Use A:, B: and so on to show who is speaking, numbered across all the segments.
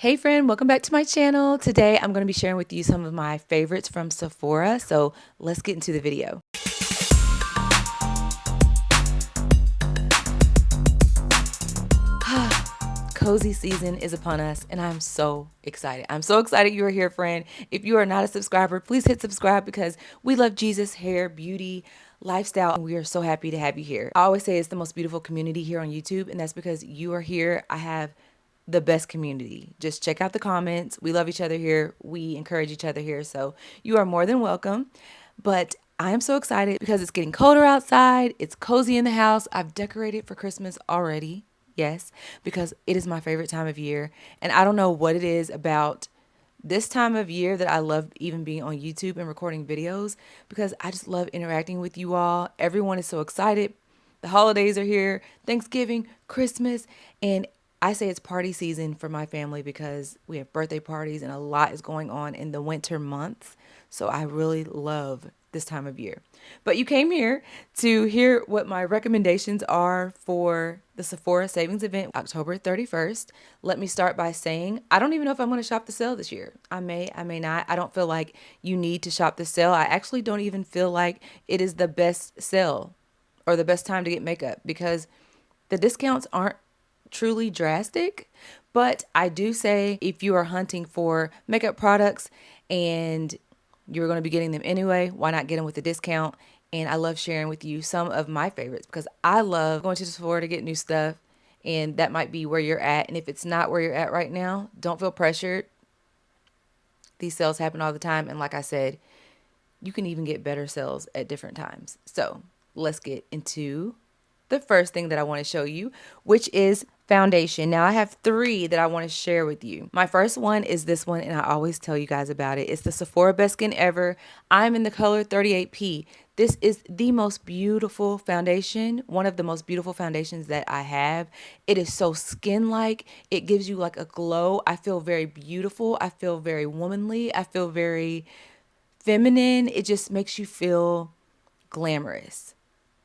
A: Hey friend, welcome back to my channel. Today I'm going to be sharing with you some of my favorites from Sephora. So let's get into the video. Cozy season is upon us and I'm so excited. I'm so excited you are here, friend. If you are not a subscriber, please hit subscribe because we love Jesus, hair, beauty, lifestyle, and we are so happy to have you here. I always say it's the most beautiful community here on YouTube, and that's because you are here. I have the best community. Just check out the comments. We love each other here. We encourage each other here. So you are more than welcome. But I am so excited because it's getting colder outside. It's cozy in the house. I've decorated for Christmas already. Yes, because it is my favorite time of year. And I don't know what it is about this time of year that I love even being on YouTube and recording videos because I just love interacting with you all. Everyone is so excited. The holidays are here, Thanksgiving, Christmas, and I say it's party season for my family because we have birthday parties and a lot is going on in the winter months. So I really love this time of year. But you came here to hear what my recommendations are for the Sephora Savings Event October 31st. Let me start by saying I don't even know if I'm going to shop the sale this year. I may not. I don't feel like you need to shop the sale. I actually don't even feel like it is the best sale or the best time to get makeup because the discounts aren't truly drastic. But I do say if you are hunting for makeup products and you're going to be getting them anyway, why not get them with a discount? And I love sharing with you some of my favorites because I love going to the store to get new stuff. And that might be where you're at. And if it's not where you're at right now, don't feel pressured. These sales happen all the time. And like I said, you can even get better sales at different times. So let's get into the first thing that I want to show you, which is foundation. Now I have three that I want to share with you. My first one is this one, and I always tell you guys about it. It's the Sephora Best Skin Ever. I'm in the color 38P. This is the most beautiful foundation, one of the most beautiful foundations that I have. It is so skin-like. It gives you like a glow. I feel very beautiful. I feel very womanly. I feel very feminine. It just makes you feel glamorous,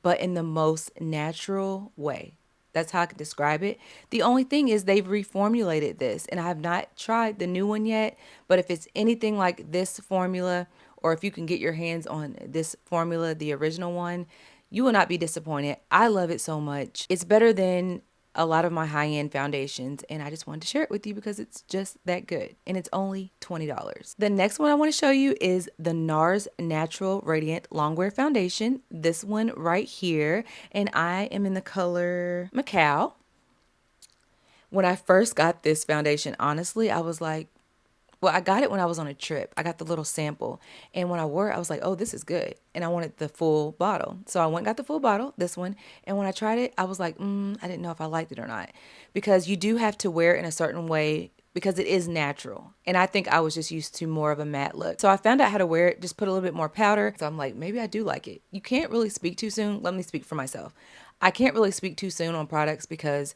A: but in the most natural way. That's how I can describe it. The only thing is they've reformulated this, and I have not tried the new one yet, but if it's anything like this formula, or if you can get your hands on this formula, the original one, you will not be disappointed. I love it so much. It's better than a lot of my high-end foundations, and I just wanted to share it with you because it's just that good, and it's only $20. The next one I want to show you is the NARS Natural Radiant Longwear Foundation. This one right here, and I am in the color Macao. When I first got this foundation, honestly, I was like, well, I got it when I was on a trip. I got the little sample. And when I wore it, I was like, oh, this is good. And I wanted the full bottle. So I went and got the full bottle, this one. And when I tried it, I was like, I didn't know if I liked it or not. Because you do have to wear it in a certain way because it is natural. And I think I was just used to more of a matte look. So I found out how to wear it, just put a little bit more powder. So I'm like, maybe I do like it. You can't really speak too soon. Let me speak for myself. I can't really speak too soon on products because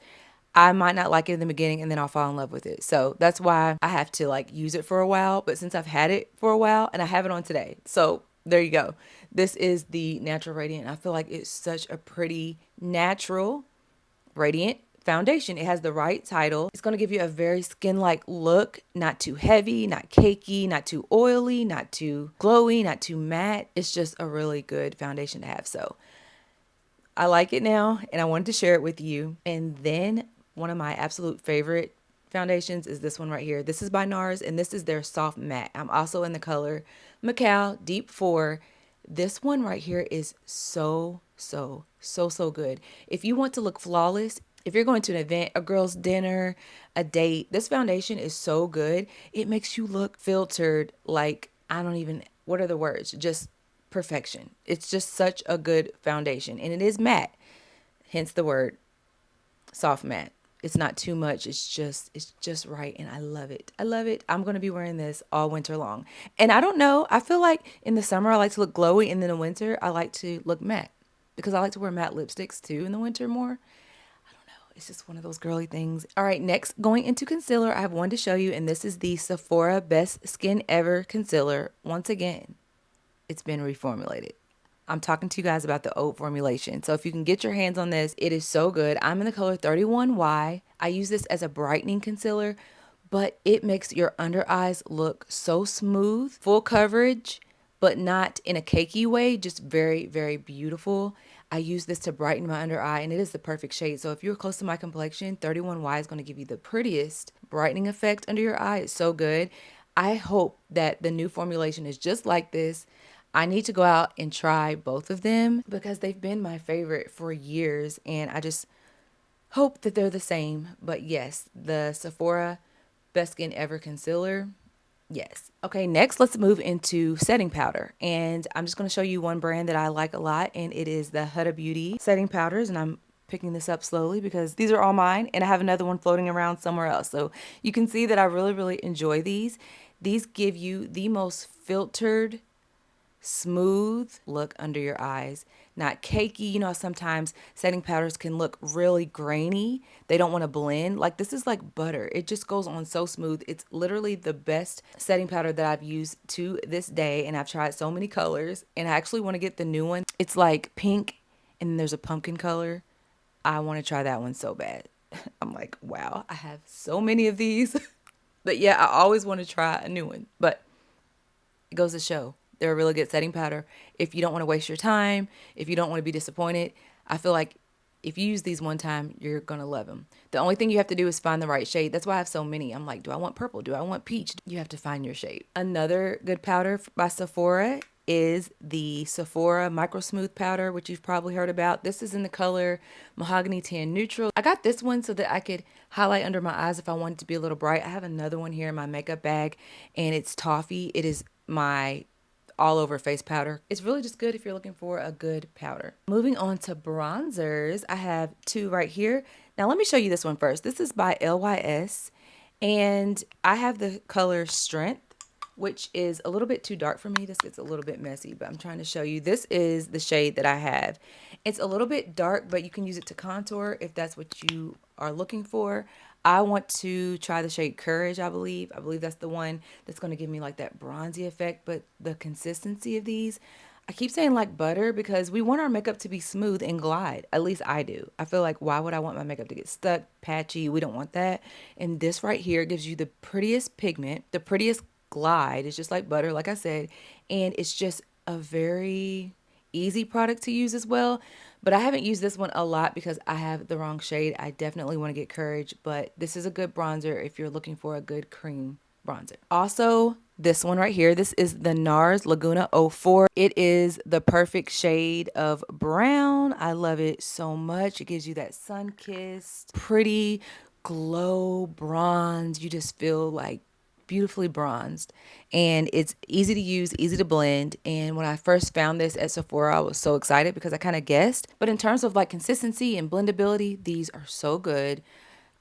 A: I might not like it in the beginning and then I'll fall in love with it. So that's why I have to like use it for a while. But since I've had it for a while and I have it on today. So there you go. This is the Natural Radiant. I feel like it's such a pretty natural radiant foundation. It has the right title. It's going to give you a very skin-like look, not too heavy, not cakey, not too oily, not too glowy, not too matte. It's just a really good foundation to have. So I like it now and I wanted to share it with you. And then one of my absolute favorite foundations is this one right here. This is by NARS and this is their soft matte. I'm also in the color Macao Deep 4. This one right here is so good. If you want to look flawless, if you're going to an event, a girl's dinner, a date, this foundation is so good. It makes you look filtered like, I don't even, what are the words? Just perfection. It's just such a good foundation and it is matte, hence the word soft matte. It's not too much. It's just right. And I love it. I love it. I'm going to be wearing this all winter long. And I don't know. I feel like in the summer, I like to look glowy. And then in the winter, I like to look matte because I like to wear matte lipsticks too in the winter more. It's just one of those girly things. All right, next, going into concealer, I have one to show you. And this is the Sephora Best Skin Ever Concealer. Once again, it's been reformulated. I'm talking to you guys about the oat formulation. So if you can get your hands on this, it is so good. I'm in the color 31Y. I use this as a brightening concealer, but it makes your under eyes look so smooth, full coverage, but not in a cakey way, just very, very beautiful. I use this to brighten my under eye, and it is the perfect shade. So if you're close to my complexion, 31Y is going to give you the prettiest brightening effect under your eye. It's so good. I hope that the new formulation is just like this. I need to go out and try both of them because they've been my favorite for years, and I just hope that they're the same. But yes, the Sephora Best Skin Ever Concealer. Yes. Okay, next let's move into setting powder. And I'm just going to show you one brand that I like a lot, and it is the Huda Beauty setting powders. And I'm picking this up slowly because these are all mine, and I have another one floating around somewhere else. So you can see that I really, really enjoy these. These give you the most filtered, smooth look under your eyes, not cakey. You know, sometimes setting powders can look really grainy. They don't want to blend. Like this is like butter. It just goes on so smooth. It's literally the best setting powder that I've used to this day, and I've tried so many colors, and I actually want to get the new one. It's like pink and then there's a pumpkin color. I want to try that one so bad. I'm like, wow, I have so many of these. But yeah, I always want to try a new one. But it goes to show they're a really good setting powder. If you don't want to waste your time, if you don't want to be disappointed, I feel like if you use these one time, you're going to love them. The only thing you have to do is find the right shade. That's why I have so many. I'm like, do I want purple? Do I want peach? You have to find your shade. Another good powder by Sephora is the Sephora Micro Smooth Powder, which you've probably heard about. This is in the color Mahogany Tan Neutral. I got this one so that I could highlight under my eyes if I wanted to be a little bright. I have another one here in my makeup bag, and it's Toffee. It is my all over face powder. It's really just good if you're looking for a good powder. Moving on to bronzers, I have two right here. Now let me show you this one first. This is by LYS, and I have the color Strength, which is a little bit too dark for me. This gets a little bit messy, but I'm trying to show you. This is the shade that I have. It's a little bit dark, but you can use it to contour if that's what you are looking for. I want to try the shade Courage, I believe. I believe that's the one that's going to give me like that bronzy effect, but the consistency of these, I keep saying like butter because we want our makeup to be smooth and glide. At least I do. I feel like why would I want my makeup to get stuck, patchy? We don't want that. And this right here gives you the prettiest pigment, the prettiest glide. It's just like butter, like I said, and it's just a very easy product to use as well. But I haven't used this one a lot because I have the wrong shade. I definitely want to get Courage, but this is a good bronzer if you're looking for a good cream bronzer. Also, this one right here, this is the NARS Laguna 04. It is the perfect shade of brown. I love it so much. It gives you that sun-kissed, pretty glow bronze. You just feel like beautifully bronzed, and it's easy to use, easy to blend. And when I first found this at Sephora, I was so excited because I kind of guessed, but in terms of like consistency and blendability, these are so good.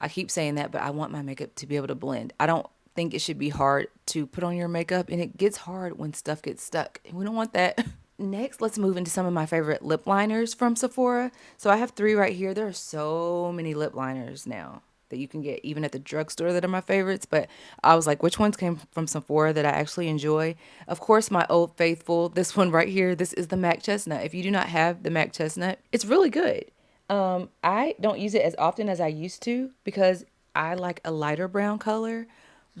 A: I keep saying that, but I want my makeup to be able to blend. I don't think it should be hard to put on your makeup, and it gets hard when stuff gets stuck, and we don't want that. Next, let's move into some of my favorite lip liners from Sephora. So I have three right here. There are so many lip liners now that you can get even at the drugstore that are my favorites, but I was like, which ones came from Sephora that I actually enjoy? Of course, my Old Faithful, this one right here, this is the MAC Chestnut. If you do not have the MAC Chestnut, it's really good. I don't use it as often as I used to because I like a lighter brown color,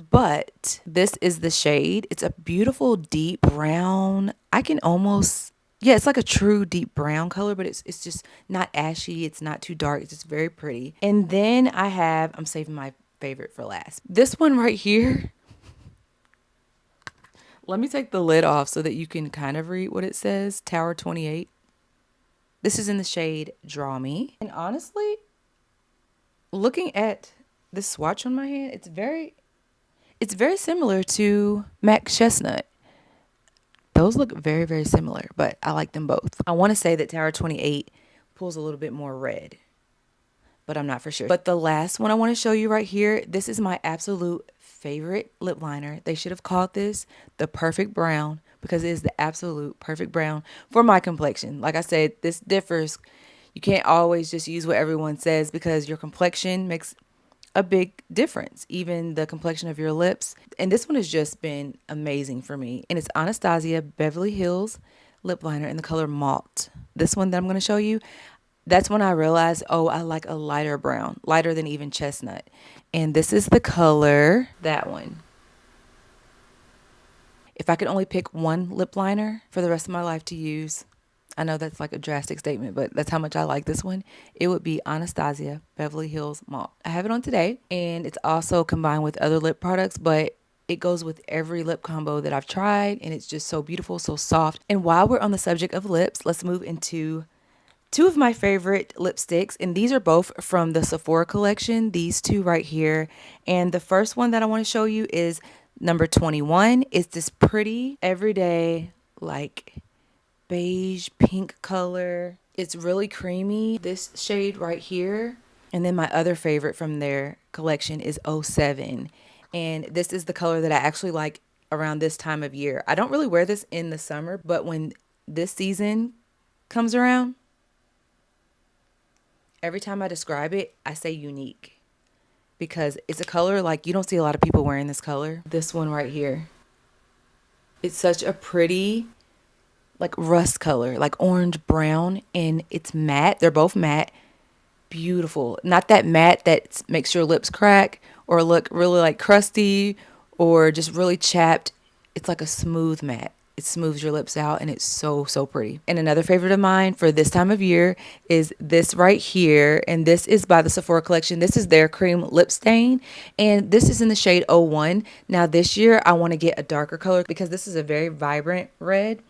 A: but this is the shade. It's a beautiful deep brown. I can almost, yeah, it's like a true deep brown color, but it's just not ashy. It's not too dark. It's just very pretty. And then I'm saving my favorite for last. This one right here. Let me take the lid off so that you can kind of read what it says. Tower 28. This is in the shade Draw Me. And honestly, looking at this swatch on my hand, it's very similar to MAC Chestnut. Those look very, very similar, but I like them both. I want to say that Tower 28 pulls a little bit more red, but I'm not for sure. But the last one I want to show you right here, this is my absolute favorite lip liner. They should have called this the perfect brown because it is the absolute perfect brown for my complexion. Like I said, this differs. You can't always just use what everyone says because your complexion makes a big difference, even the complexion of your lips. And this one has just been amazing for me. And it's Anastasia Beverly Hills lip liner in the color Malt. This one that I'm going to show you, that's when I realized, oh, I like a lighter brown, lighter than even chestnut. And this is the color, that one. If I could only pick one lip liner for the rest of my life to use, I know that's like a drastic statement, but that's how much I like this one. It would be Anastasia Beverly Hills Malt. I have it on today, and it's also combined with other lip products, but it goes with every lip combo that I've tried, and it's just so beautiful, so soft. And while we're on the subject of lips, let's move into two of my favorite lipsticks, and these are both from the Sephora collection, these two right here. And the first one that I want to show you is number 21. It's this pretty everyday like beige pink color. It's really creamy, this shade right here. And then my other favorite from their collection is 07. And this is the color that I actually like around this time of year. I don't really wear this in the summer, but when this season comes around, every time I describe it, I say unique because it's a color like you don't see a lot of people wearing this color. This one right here. It's such a pretty like rust color, like orange brown, and it's matte. They're both matte. Beautiful. Not that matte that makes your lips crack or look really like crusty or just really chapped. It's like a smooth matte. It smooths your lips out, and it's so, so pretty. And another favorite of mine for this time of year is this right here. And this is by the Sephora collection. This is their cream lip stain. And this is in the shade 01. Now this year I want to get a darker color because this is a very vibrant red,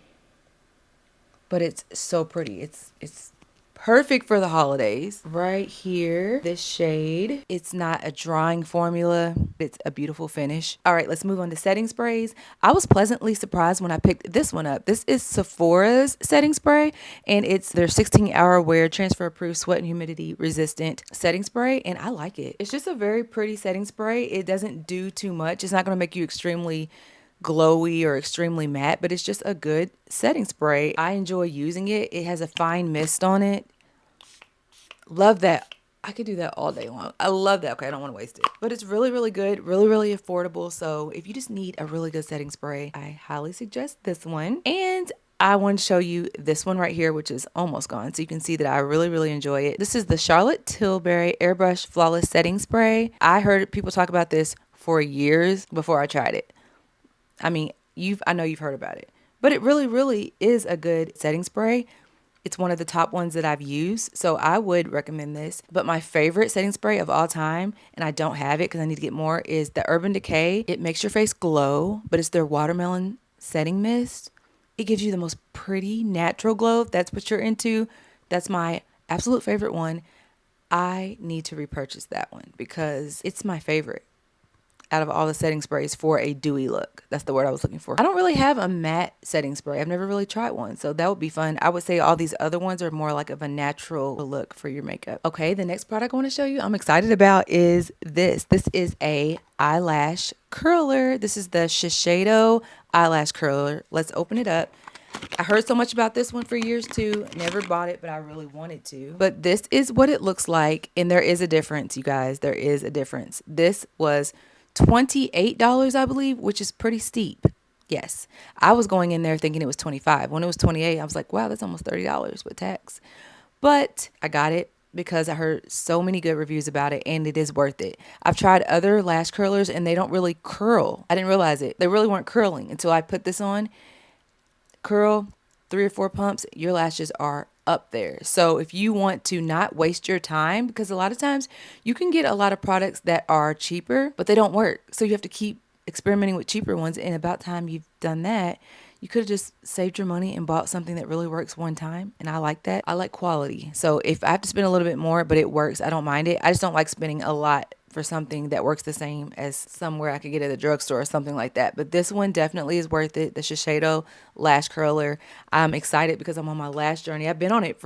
A: but it's so pretty. It's perfect for the holidays. Right here, this shade. It's not a drying formula. It's a beautiful finish. All right, let's move on to setting sprays. I was pleasantly surprised when I picked this one up. This is Sephora's setting spray, and it's their 16-hour wear transfer proof sweat and humidity resistant setting spray, and I like it. It's just a very pretty setting spray. It doesn't do too much. It's not going to make you extremely glowy or extremely matte, but it's just a good setting spray. I enjoy using it. It has a fine mist on it. Love that. I could do that all day long. I love that. Okay, I don't want to waste it. But it's really, really good, really, really affordable. So if you just need a really good setting spray, I highly suggest this one. And I want to show you this one right here, which is almost gone. So you can see that I really, really enjoy it. This is the Charlotte Tilbury Airbrush Flawless Setting Spray. I heard people talk about this for years before I tried it. I mean, I know you've heard about it, but it really, really is a good setting spray. It's one of the top ones that I've used, so I would recommend this. But my favorite setting spray of all time, and I don't have it because I need to get more, is the Urban Decay. It makes your face glow, but it's their watermelon setting mist. It gives you the most pretty natural glow. If that's what you're into, that's my absolute favorite one. I need to repurchase that one because it's my favorite out of all the setting sprays for a dewy look. That's the word I was looking for. I don't really have a matte setting spray. I've never really tried one, so that would be fun. I would say all these other ones are more like of a natural look for your makeup. Okay, the next product I want to show you I'm excited about is this. This is a eyelash curler. This is the Shiseido eyelash curler. Let's open it up. I heard so much about this one for years too. Never bought it, but I really wanted to. But this is what it looks like, and there is a difference, you guys. There is a difference. This was $28, I believe, which is pretty steep. Yes. I was going in there thinking it was 25. When it was 28, I was like, wow, that's almost $30 with tax. But I got it because I heard so many good reviews about it, and it is worth it. I've tried other lash curlers and they don't really curl. I didn't realize it. They really weren't curling until I put this on. Curl 3 or 4 pumps, your lashes are up there. So if you want to not waste your time, because a lot of times you can get a lot of products that are cheaper, but they don't work. So you have to keep experimenting with cheaper ones. And about time you've done that, you could have just saved your money and bought something that really works one time. And I like that. I like quality. So if I have to spend a little bit more, but it works, I don't mind it. I just don't like spending a lot for something that works the same as somewhere I could get at a drugstore or something like that. But this one definitely is worth it. The Shiseido Lash Curler. I'm excited because I'm on my lash journey. I've been on it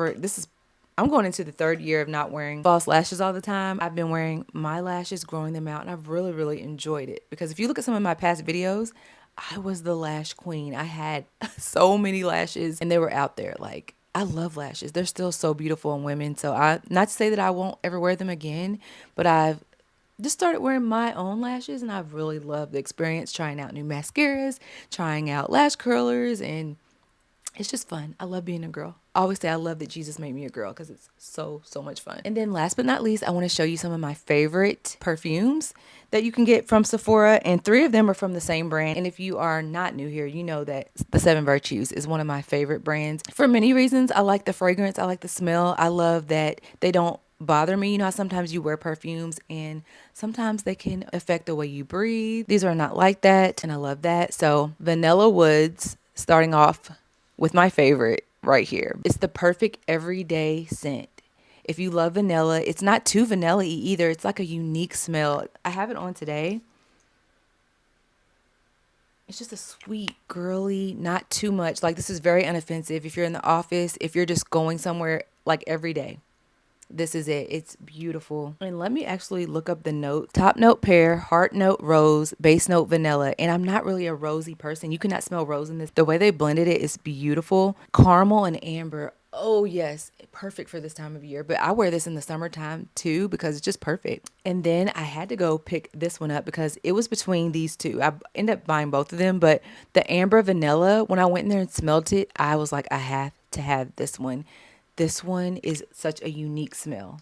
A: I'm going into the 3rd year of not wearing false lashes all the time. I've been wearing my lashes, growing them out, and I've really, really enjoyed it. Because if you look at some of my past videos, I was the lash queen. I had so many lashes, and they were out there. Like, I love lashes. They're still so beautiful in women. So not to say that I won't ever wear them again, but I've just started wearing my own lashes, and I've really loved the experience trying out new mascaras, trying out lash curlers, and It's just fun. I love being a girl. I always say I love that Jesus made me a girl because it's so much fun. And then last but not least, I want to show you some of my favorite perfumes that you can get from Sephora, and 3 of them are from the same brand. And if you are not new here, you know that the Seven Virtues is one of my favorite brands for many reasons. I like the fragrance, I like the smell. I love that they don't bother me. You know how sometimes you wear perfumes and sometimes they can affect the way you breathe. These are not like that, and I love that. So Vanilla Woods, starting off with my favorite right here. It's the perfect everyday scent. If you love vanilla, it's not too vanilla-y either. It's like a unique smell. I have it on today. It's just a sweet, girly, not too much. Like, this is very unoffensive. If you're in the office, if you're just going somewhere like every day, this is it. It's beautiful. And let me actually look up the notes. Top note pear, heart note rose, base note vanilla. And I'm not really a rosy person. You cannot smell rose in this. The way they blended it is beautiful. Caramel and amber. Oh yes, perfect for this time of year. But I wear this in the summertime too because it's just perfect. And then I had to go pick this one up because it was between these two. I ended up buying both of them, but the amber vanilla, when I went in there and smelled it, I was like, I have to have this one. This one is such a unique smell.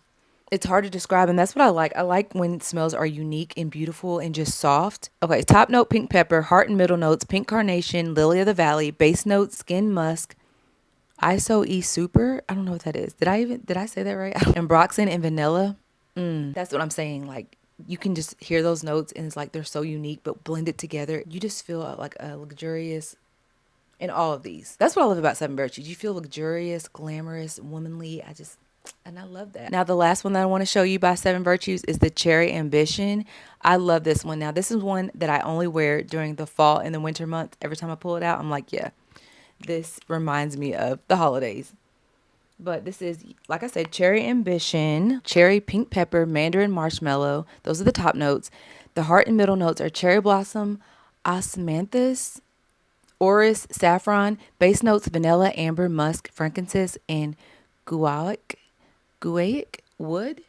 A: It's hard to describe, and that's what I like. I like when smells are unique and beautiful and just soft. Okay, top note pink pepper, heart and middle notes pink carnation, lily of the valley, base note skin musk, ISO E super. I don't know what that is. Did I say that right? And Broxin and vanilla. That's what I'm saying. Like, you can just hear those notes and it's like they're so unique but blended together. You just feel like a luxurious in all of these. That's what I love about Seven Virtues. You feel luxurious, glamorous, womanly. And I love that. Now, the last one that I want to show you by Seven Virtues is the Cherry Ambition. I love this one. Now, this is one that I only wear during the fall and the winter months. Every time I pull it out, I'm like, yeah, this reminds me of the holidays. But this is, like I said, Cherry Ambition, cherry pink pepper, mandarin marshmallow. Those are the top notes. The heart and middle notes are cherry blossom, osmanthus, orris, saffron. Base notes, vanilla, amber, musk, frankincense, and guaiac wood.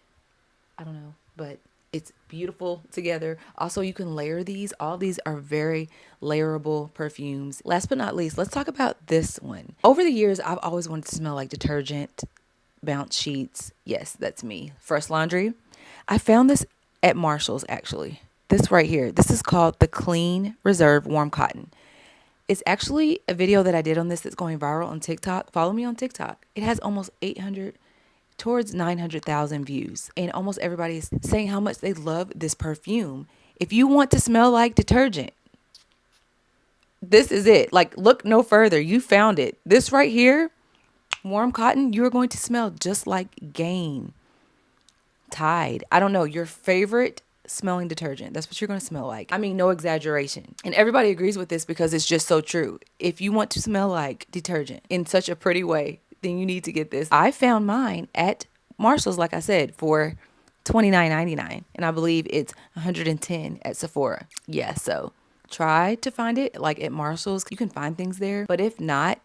A: I don't know, but it's beautiful together. Also, you can layer these. All these are very layerable perfumes. Last but not least, let's talk about this one. Over the years, I've always wanted to smell like detergent, bounce sheets. Yes, that's me. First Laundry. I found this at Marshall's, actually. This right here. This is called the Clean Reserve Warm Cotton. It's actually a video that I did on this that's going viral on TikTok. Follow me on TikTok. It has almost 800 towards 900,000 views. And almost everybody is saying how much they love this perfume. If you want to smell like detergent, this is it. Like, look no further. You found it. This right here, warm cotton, you're going to smell just like Gain, Tide. I don't know, your favorite smelling detergent. That's what you're going to smell like. I mean, no exaggeration. And everybody agrees with this because it's just so true. If you want to smell like detergent in such a pretty way, then you need to get this. I found mine at Marshall's, like I said, for $29.99, and I believe it's $110 at Sephora. Yeah, so try to find it like at Marshall's. You can find things there, but if not,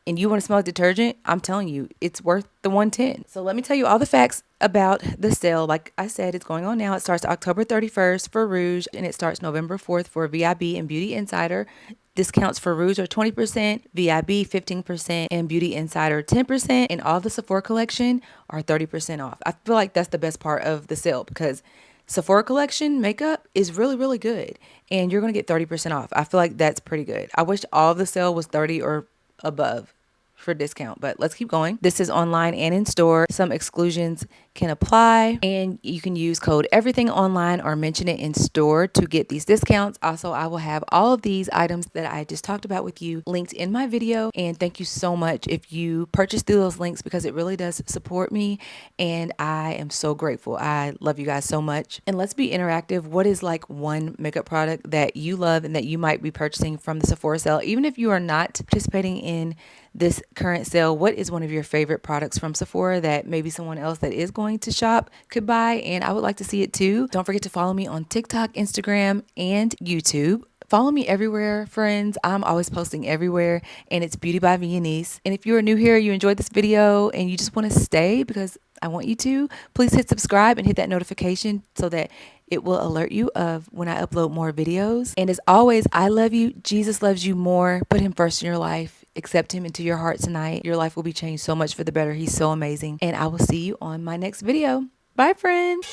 A: and you want to smell like detergent, I'm telling you, it's worth the $110. So let me tell you all the facts about the sale. Like I said, it's going on now. It starts October 31st for Rouge, and it starts November 4th for VIB and Beauty Insider. Discounts for Rouge are 20%, VIB 15%, and Beauty Insider 10%. And all the Sephora collection are 30% off. I feel like that's the best part of the sale because Sephora collection makeup is really good. And you're going to get 30% off. I feel like that's pretty good. I wish all of the sale was 30 or above for discount, but let's keep going. This is online and in store. Some exclusions can apply, and you can use code everything online or mention it in store to get these discounts. Also, I will have all of these items that I just talked about with you linked in my video, and thank you so much if you purchase through those links because it really does support me, and I am so grateful. I love you guys so much. And let's be interactive. What is like one makeup product that you love and that you might be purchasing from the Sephora sale? Even if you are not participating in this current sale, what is one of your favorite products from Sephora that maybe someone else that is going to shop could buy? And I would like to see it too. Don't forget to follow me on TikTok, Instagram, and YouTube. Follow me everywhere, friends. I'm always posting everywhere, and it's Beauty by Viennese. And if you are new here, you enjoyed this video, and you just want to stay because I want you to, please hit subscribe and hit that notification so that it will alert you of when I upload more videos. And as always, I love you. Jesus loves you more. Put him first in your life. accept him into your heart tonight. Your life will be changed so much for the better. He's so amazing. And I will see you on my next video. Bye, friend.